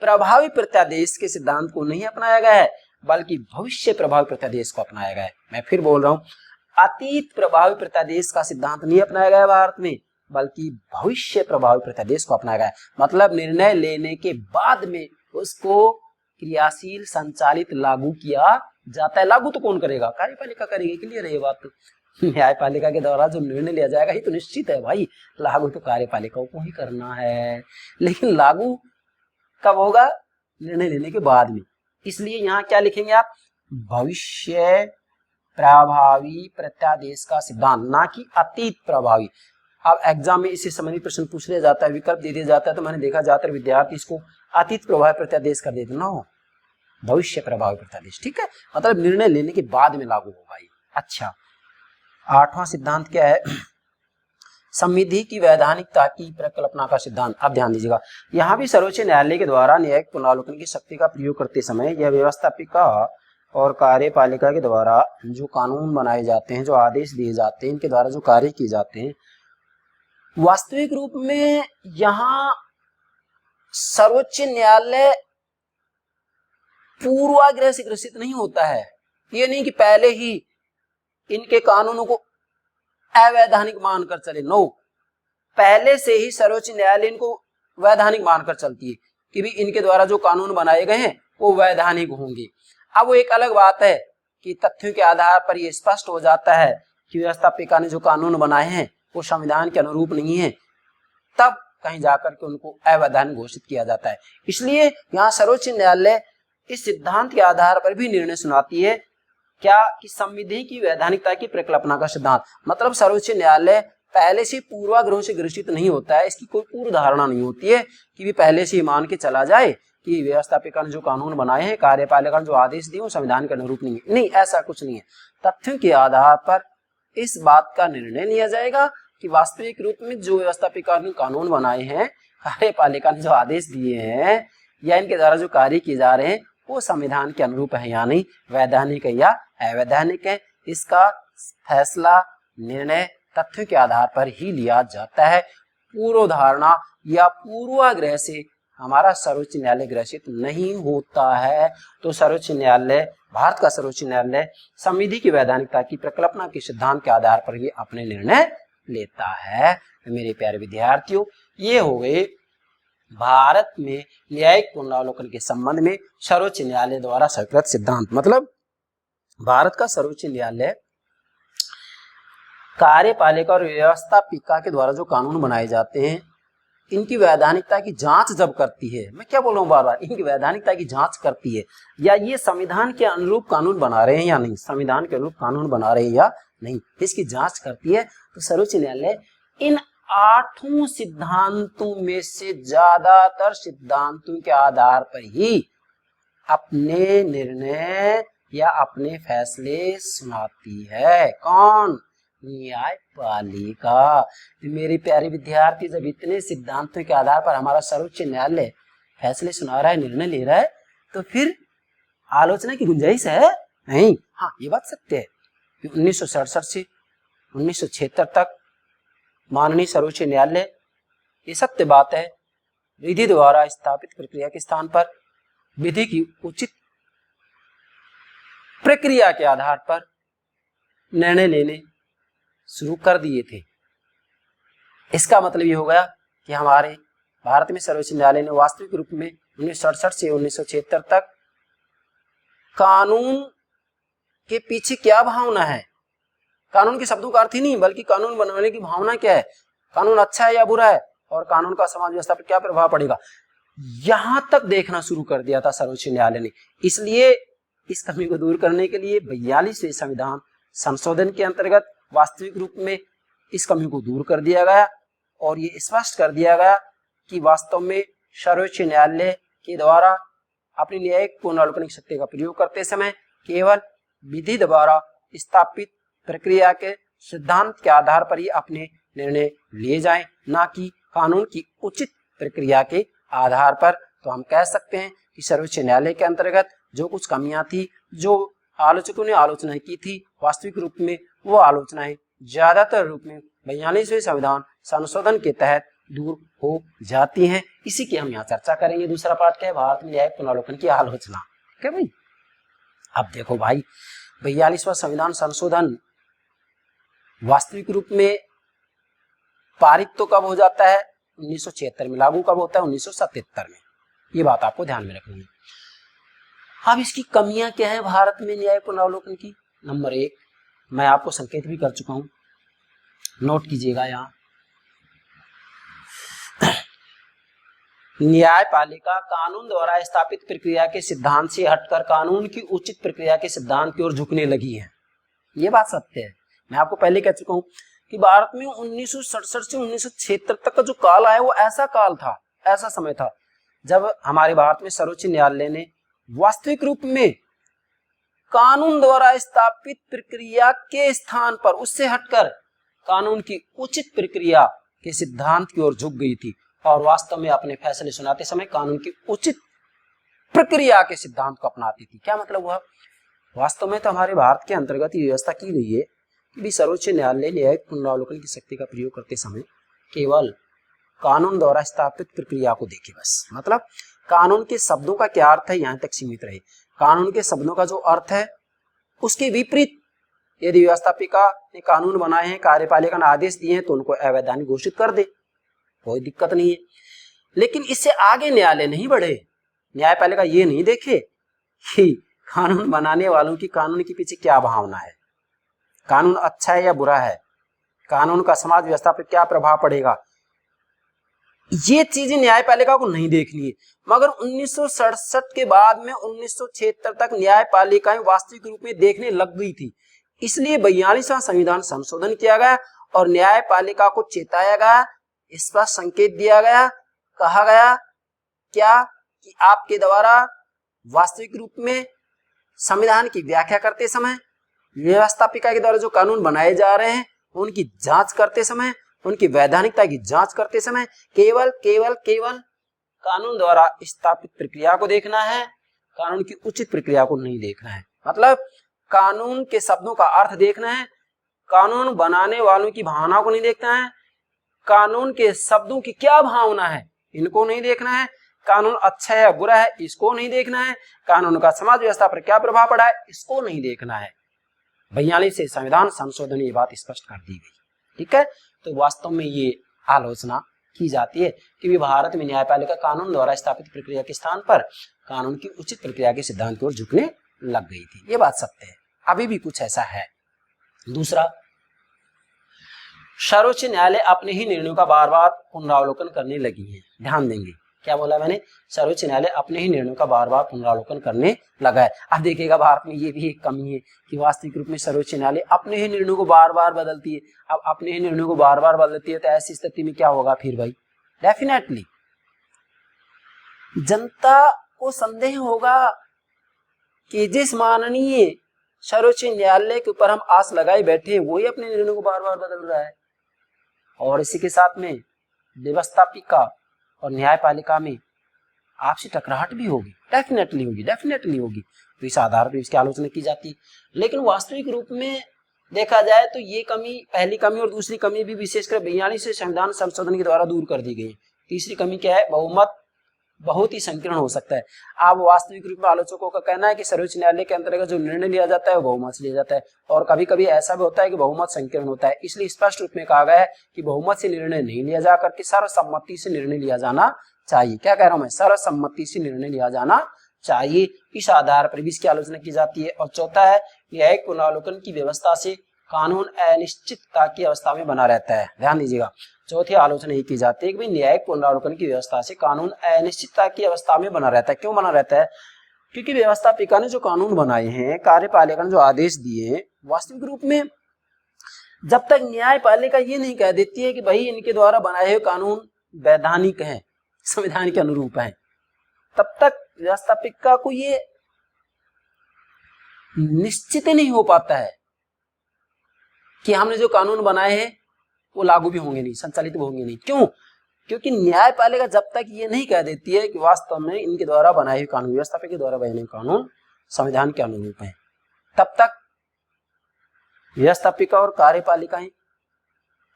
प्रभावी प्रत्यादेश के सिद्धांत को नहीं अपनाया गया है बल्कि भविष्य प्रभावी प्रत्यादेश को अपनाया गया है। मैं फिर बोल रहा हूं, अतीत प्रभावी प्रत्यादेश का सिद्धांत नहीं अपनाया गया भारत में बल्कि भविष्य प्रभावी प्रत्यादेश को अपनाया गया है। मतलब निर्णय लेने के बाद में उसको क्रियाशील, संचालित, लागू किया जाता है। लागू तो कौन करेगा, कार्यपालिका करेगी, क्लियर है ये बात। न्यायपालिका के द्वारा जो निर्णय लिया जाएगा ये तो निश्चित है भाई, लागू तो कार्यपालिका को ही करना है, लेकिन लागू कब होगा, निर्णय लेने के बाद में। इसलिए यहाँ क्या लिखेंगे आप, भविष्य प्रभावी प्रत्यादेश का सिद्धांत, ना कि अतीत प्रभावी। अब एग्जाम में इससे संबंधित प्रश्न पूछ लिया जाता है, विकल्प दे दिया जाता है, तो मैंने देखा ज्यादातर विद्यार्थी इसको अतीत प्रभावी प्रत्यादेश कर देते ना, भविष्य प्रभावी प्रत्यादेश, ठीक है, मतलब निर्णय लेने के बाद में लागू होगा ये। अच्छा, 8वां सिद्धांत क्या है, संविधि की वैधानिकता की प्रकल्पना का सिद्धांत। अब ध्यान दीजिएगा, यहाँ भी सर्वोच्च न्यायालय के द्वारा न्यायिक पुनरावलोकन की शक्ति का प्रयोग करते समय यह व्यवस्थापिका और कार्यपालिका के द्वारा जो कानून बनाए जाते हैं, जो आदेश दिए जाते हैं, इनके द्वारा जो कार्य किए जाते हैं, वास्तविक रूप में यहाँ सर्वोच्च न्यायालय पूर्वाग्रह से ग्रसित नहीं होता है। ये नहीं कि पहले ही इनके कानूनों को अवैधानिक मानकर चले, नो, पहले से ही सर्वोच्च न्यायालय इनको वैधानिक मानकर चलती है कि भी इनके द्वारा जो कानून बनाए गए हैं वो वैधानिक होंगे। अब वो एक अलग बात है कि तथ्यों के आधार पर ये स्पष्ट हो जाता है कि व्यवस्थापिका ने जो कानून बनाए हैं वो संविधान के अनुरूप नहीं है, तब कहीं जाकर के उनको अवैधानिक घोषित किया जाता है। इसलिए यहाँ सर्वोच्च न्यायालय इस सिद्धांत के आधार पर भी निर्णय सुनाती है, क्या कि संविधि की वैधानिकता की प्रकल्पना का सिद्धांत, मतलब सर्वोच्च न्यायालय पहले से पूर्वाग्रहों से ग्रसित नहीं होता है, इसकी कोई पूर्व धारणा नहीं होती है कि भी पहले से ही मान के चला जाए कि व्यवस्थापिका ने जो कानून बनाए हैं, कार्यपालिका ने जो आदेश दिए वो संविधान के अनुरूप नहीं है। नहीं, ऐसा कुछ नहीं है। तथ्यों के आधार पर इस बात का निर्णय लिया जाएगा कि वास्तविक रूप में जो व्यवस्थापिका ने कानून बनाए हैं, कार्यपालिका ने जो आदेश दिए हैं या इनके द्वारा जो कार्य किए जा रहे हैं वो संविधान के अनुरूप है या नहीं, वैधानिक है या अवैधानिक है, इसका फैसला, निर्णय तथ्यों के आधार पर ही लिया जाता है। पूर्व धारणा या पूर्वाग्रह से हमारा सर्वोच्च न्यायालय ग्रसित नहीं होता है। तो सर्वोच्च न्यायालय, भारत का सर्वोच्च न्यायालय संविधि की वैधानिकता की प्रकल्पना के सिद्धांत के आधार पर ही अपने निर्णय लेता है। मेरे प्यारे विद्यार्थियों, ये हो गए भारत में न्यायिक पुनरावलोकन के संबंध में सर्वोच्च न्यायालय द्वारा स्वीकृत सिद्धांत। मतलब भारत का सर्वोच्च न्यायालय कार्यपालिका और व्यवस्थापिका के द्वारा जो कानून बनाए जाते हैं, इनकी वैधानिकता की जांच जब करती है, मैं क्या बोल रहा हूँ बार बार, इनकी वैधानिकता की जांच करती है, या ये संविधान के अनुरूप कानून बना रहे हैं या नहीं, संविधान के अनुरूप कानून बना रहे हैं या नहीं, इसकी जांच करती है, तो सर्वोच्च न्यायालय इन 8 सिद्धांतों में से ज्यादातर सिद्धांतों के आधार पर ही अपने निर्णय या अपने फैसले सुनाती है। कौन? न्यायपालिका। मेरे प्यारे विद्यार्थी, जब इतने सिद्धांतों के आधार पर हमारा सर्वोच्च न्यायालय फैसले सुना रहा है, निर्णय ले रहा है, तो फिर आलोचना की गुंजाइश है नहीं। हाँ, ये बात सत्य है कि 1967 से 1976 तक माननीय सर्वोच्च न्यायालय, ये सत्य बात है, विधि द्वारा स्थापित प्रक्रिया के स्थान पर विधि की उचित प्रक्रिया के आधार पर निर्णय लेने शुरू कर दिए थे। इसका मतलब ये हो गया कि हमारे भारत में सर्वोच्च न्यायालय ने वास्तविक रूप में 1967 से 1976 तक कानून के पीछे क्या भावना है, कानून के शब्दों का अर्थ ही नहीं, बल्कि कानून बनाने की भावना क्या है, कानून अच्छा है या बुरा है, और कानून का समाज व्यवस्था पर क्या प्रभाव पड़ेगा, यहां तक देखना शुरू कर दिया था सर्वोच्च न्यायालय ने। इसलिए इस कमी को दूर करने के लिए 42वें संविधान संशोधन के अंतर्गत वास्तविक रूप में इस कमी को दूर कर दिया गया और ये स्पष्ट कर दिया गया कि वास्तव में सर्वोच्च न्यायालय के द्वारा अपनी न्यायिक पुनरावलोकन की शक्ति का प्रयोग करते समय केवल विधि द्वारा स्थापित प्रक्रिया के सिद्धांत के आधार पर ही अपने निर्णय लिए जाएं, ना कि कानून की उचित प्रक्रिया के आधार पर। तो हम कह सकते हैं कि सर्वोच्च न्यायालय के अंतर्गत जो कुछ कमियां थी, जो आलोचकों ने आलोचना की थी, वास्तविक रूप में वो आलोचनाएं ज्यादातर रूप में 42वें संविधान संशोधन के तहत दूर हो जाती हैं। इसी की हम यहाँ चर्चा करेंगे। दूसरा पार्ट क्या है? भारत में न्यायिक पुनरावलोकन की आलोचना। क्या भाई? अब देखो भाई, 42वां संविधान संशोधन वास्तविक रूप में पारित तो कब हो जाता है? 1976 में। लागू कब होता है? 1977 में। ये बात आपको ध्यान में रखनी है। अब इसकी कमियां क्या है भारत में न्यायिक पुनरावलोकन की? नंबर 1, मैं आपको संकेत भी कर चुका हूं, नोट कीजिएगा यहां। न्यायपालिका कानून द्वारा स्थापित प्रक्रिया के सिद्धांत से हटकर कानून की उचित प्रक्रिया के सिद्धांत की ओर झुकने लगी है। ये बात सत्य है। मैं आपको पहले कह चुका हूं कि भारत में 1967 से 1976 तक का जो काल आया वो ऐसा काल था, ऐसा समय था जब हमारे भारत में सर्वोच्च न्यायालय ने वास्तविक रूप में कानून द्वारा स्थापित प्रक्रिया के स्थान पर उससे हटकर कानून की उचित प्रक्रिया के सिद्धांत की ओर झुक गई थी और वास्तव में अपने फैसले सुनाते समय कानून की उचित प्रक्रिया के सिद्धांत को अपनाती थी। क्या मतलब हुआ? वास्तव में तो हमारे भारत के अंतर्गत ये व्यवस्था की गई है कि सर्वोच्च न्यायालय न्यायिक पुनरावलोकन की शक्ति का प्रयोग करते समय केवल कानून द्वारा स्थापित प्रक्रिया को देखे बस। मतलब कानून के शब्दों का क्या अर्थ है यहां तक सीमित रहे। कानून के शब्दों का जो अर्थ है उसके विपरीत यदि व्यवस्थापिका ने कानून बनाए हैं, कार्यपालिका ने आदेश दिए हैं, तो उनको अवैधानिक घोषित कर दे, कोई दिक्कत नहीं है। लेकिन इससे आगे न्यायालय नहीं बढ़े। न्यायपालिका ये नहीं देखे कि कानून बनाने वालों की कानून के पीछे क्या भावना है, कानून अच्छा है या बुरा है, कानून का समाज व्यवस्था पर क्या प्रभाव पड़ेगा, ये चीजें न्यायपालिका को नहीं देखनी है। मगर 1967 के बाद में 1976 तक न्यायपालिकाएं वास्तविक रूप में देखने लग गई थी। इसलिए 42वां संविधान संशोधन किया गया और न्यायपालिका को चेताया गया, इस पर संकेत दिया गया, कहा गया क्या कि आपके द्वारा वास्तविक रूप में संविधान की व्याख्या करते समय, व्यवस्थापिका के द्वारा जो कानून बनाए जा रहे हैं उनकी जांच करते समय, उनकी वैधानिकता की जांच करते समय केवल कानून द्वारा स्थापित प्रक्रिया को देखना है, कानून की उचित प्रक्रिया को नहीं देखना है। मतलब कानून के शब्दों का अर्थ देखना है, कानून बनाने वालों की भावना को नहीं देखना है, कानून के शब्दों की क्या भावना है इनको नहीं देखना है, कानून अच्छा है या बुरा है इसको नहीं देखना है, कानून का समाज व्यवस्था पर क्या प्रभाव पड़ा है इसको नहीं देखना है। 42 संविधान संशोधन ये बात स्पष्ट कर दी गई। ठीक है, तो वास्तव में ये आलोचना की जाती है कि भारत में न्यायपालिका कानून द्वारा स्थापित प्रक्रिया के स्थान पर कानून की उचित प्रक्रिया के सिद्धांत की ओर झुकने लग गई थी। ये बात सत्य है, अभी भी कुछ ऐसा है। दूसरा, सर्वोच्च न्यायालय अपने ही निर्णयों का बार बार पुनरावलोकन करने लगी है। ध्यान देंगे, क्या बोला मैंने, सर्वोच्च न्यायालय अपने ही निर्णयों का बार बार पुनरावलोकन करने लगा है। अब देखिएगा भारत में ये भी एक कमी है कि वास्तविक रूप में सर्वोच्च न्यायालय अपने ही निर्णयों को बार बार बदलती है। अब अपने ही निर्णयों को बार बार बदलती है तो ऐसी स्थिति में क्या होगा फिर भाई, डेफिनेटली जनता को संदेह होगा कि जिस माननीय सर्वोच्च न्यायालय के ऊपर हम आस लगाए बैठे वही अपने निर्णयों को बार बार बदल रहा है। और इसी के साथ में व्यवस्थापिका और न्यायपालिका में आपसी टकराहट भी होगी, डेफिनेटली होगी। तो इस आधार पर इसकी आलोचना की जाती है। लेकिन वास्तविक रूप में देखा जाए तो ये कमी, पहली कमी और दूसरी कमी भी विशेषकर 42 से संविधान संशोधन के द्वारा दूर कर दी गई है। तीसरी कमी क्या है, बहुमत बहुत ही संकीर्ण हो सकता है। अब वास्तविक रूप में आलोचकों का कहना है कि सर्वोच्च न्यायालय के अंतर्गत जो निर्णय लिया जाता है वो बहुमत से लिया जाता है, और कभी कभी ऐसा भी होता है कि बहुमत संकीर्ण होता है। इसलिए स्पष्ट रूप में कहा गया है कि बहुमत से निर्णय नहीं लिया जा करके सर्वसम्मति से निर्णय लिया जाना चाहिए। क्या कह रहा हूं मैं, सर्वसम्मति से निर्णय लिया जाना चाहिए। इस आधार पर भी इसकी आलोचना की जाती है। और चौथा है, न्यायिक पुनरावलोकन की व्यवस्था से कानून अनिश्चितता की अवस्था में बना रहता है। ध्यान दीजिएगा, चौथी आलोचना ये की जाती है कि भाई न्यायिक पुनरावलोकन की व्यवस्था से कानून अनिश्चितता की अवस्था में बना रहता है। क्यों बना रहता है, क्योंकि व्यवस्थापिका ने जो कानून बनाए हैं, कार्यपालिका ने जो आदेश दिए हैं, वास्तविक रूप में जब तक न्यायपालिका ये नहीं कह देती है कि भाई इनके द्वारा बनाए हुए कानून वैधानिक हैं, संविधान के अनुरूप हैं, तब तक व्यवस्थापिका को ये निश्चित नहीं हो पाता है कि हमने जो कानून बनाए हैं वो लागू भी होंगे नहीं, संचालित भी होंगे नहीं। क्यों, क्योंकि न्यायपालिका जब तक ये नहीं कह देती है कि वास्तव में इनके द्वारा बनाए हुए कानून, व्यवस्थापिका के द्वारा बनाए हुए कानून संविधान के अनुरूप हैं, तब तक व्यवस्थापिका और कार्यपालिकाएं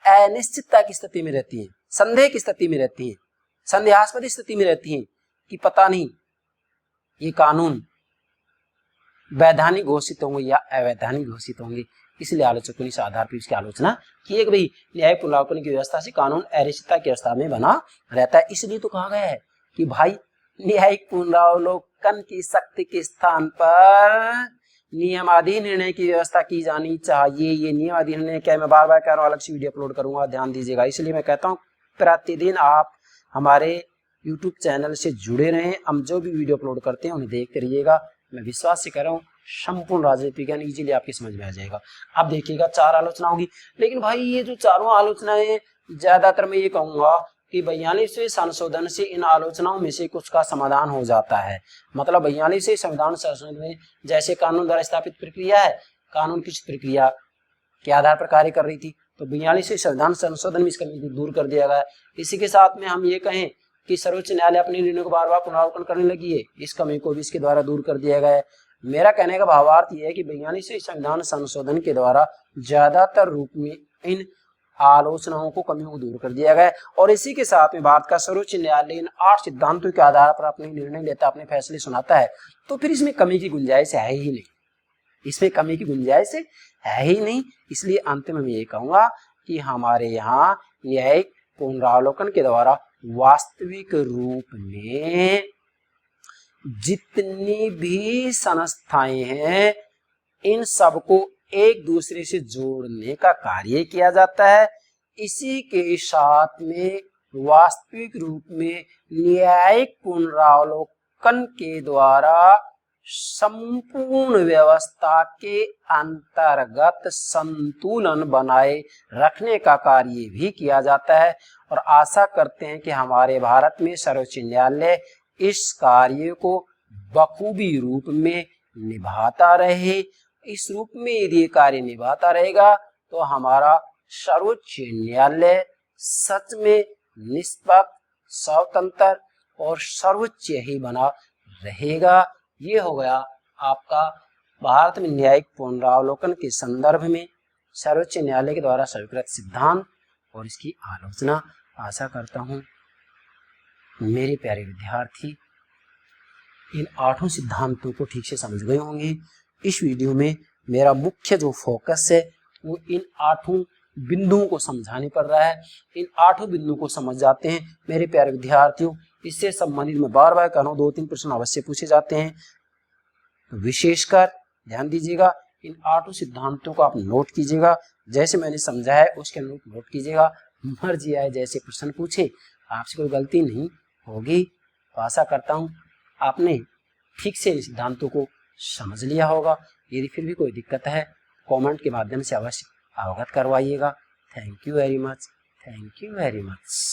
अनिश्चितता की स्थिति में रहती हैं, संदेह की स्थिति में रहती हैं, संदेहास्पद स्थिति में रहती हैं कि पता नहीं ये कानून वैधानिक घोषित होंगे या अवैधानिक घोषित होंगे। इसलिए आलोचकों ने इस आधार पर इसकी आलोचना की है कि भाई न्यायिक पुनरावलोकन की व्यवस्था से कानून अनिश्चितता की अवस्था में बना रहता है। इसलिए तो कहा गया है कि भाई न्यायिक पुनरावलोकन की शक्ति के स्थान पर नियमाधीन निर्णय की व्यवस्था की जानी चाहिए। ये नियमाधीन निर्णय क्या है, मैं बार बार कह रहा हूँ, अलग से वीडियो अपलोड करूंगा, ध्यान दीजिएगा। इसलिए मैं कहता हूँ प्रतिदिन आप हमारे यूट्यूब चैनल से जुड़े रहें, हम जो भी वीडियो अपलोड करते हैं उन्हें देखते रहिएगा। मैं विश्वास से कह रहा हूँ संपूर्ण राजनीति ज्ञान इजीली आपकी समझ में आ जाएगा। अब देखिएगा 4 आलोचना होगी, लेकिन भाई ये जो चारों आलोचनाएं ज्यादातर मैं ये कहूंगा कि 42वें संशोधन से इन आलोचनाओं में से कुछ का समाधान हो जाता है। मतलब 42वें संविधान संशोधन में जैसे कानून द्वारा स्थापित प्रक्रिया है, कानून किस प्रक्रिया के आधार पर कार्य कर रही थी, तो 42वें संविधान संशोधन में इस कमी को दूर कर दिया गया है। इसी के साथ में हम ये कहें कि सर्वोच्च न्यायालय अपने निर्णय को बार बार पुनरावलोकन करने लगी है, इस कमी को भी इसके द्वारा दूर कर दिया गया है। मेरा कहने का भावार्थ यह है कि 42वें संविधान संशोधन के द्वारा ज्यादातर रूप में इन आलोचनाओं को, कमियों को दूर कर दिया गया है। और इसी के साथ में भारत का सर्वोच्च न्यायालय इन 8 सिद्धांतों के आधार पर अपने निर्णय लेता, अपने फैसले सुनाता है, तो फिर इसमें कमी की गुंजाइश है ही नहीं, इसमें कमी की गुंजाइश है ही नहीं। इसलिए अंत में मैं ये कहूंगा कि हमारे यहाँ न्यायिक पुनरावलोकन के द्वारा वास्तविक रूप में जितनी भी संस्थाएं हैं, इन सबको एक दूसरे से जोड़ने का कार्य किया जाता है। इसी के साथ में वास्तविक रूप में न्यायिक पुनरावलोकन के द्वारा संपूर्ण व्यवस्था के अंतर्गत संतुलन बनाए रखने का कार्य भी किया जाता है। और आशा करते हैं कि हमारे भारत में सर्वोच्च न्यायालय इस कार्य को बखूबी रूप में निभाता रहे। इस रूप में यदि ये कार्य निभाता रहेगा तो हमारा सर्वोच्च न्यायालय सच में निष्पक्ष, स्वतंत्र और सर्वोच्च ही बना रहेगा। ये हो गया आपका भारत में न्यायिक पुनरावलोकन के संदर्भ में सर्वोच्च न्यायालय के द्वारा स्वीकृत सिद्धांत और इसकी आलोचना। आशा करता हूँ मेरे प्यारे विद्यार्थी इन 8 सिद्धांतों को ठीक से समझ गए होंगे। इस वीडियो में मेरा मुख्य जो फोकस है वो इन 8 बिंदुओं को समझाने पर रहा है। इन 8 बिंदुओं को समझ जाते हैं मेरे प्यारे विद्यार्थियों, इससे संबंधित मैं बार बार कह रहा हूँ 2-3 प्रश्न अवश्य पूछे जाते हैं। तो विशेषकर ध्यान दीजिएगा, इन 8 सिद्धांतों को आप नोट कीजिएगा। जैसे मैंने समझाया है उसके अनुरूप नोट कीजिएगा। मर्जी आए जैसे प्रश्न पूछे, आपसे कोई गलती नहीं होगी। तो आशा करता हूँ आपने ठीक से सिद्धांतों को समझ लिया होगा। यदि फिर भी कोई दिक्कत है कमेंट के माध्यम से अवश्य अवगत करवाइएगा। Thank you very much. Thank you very much.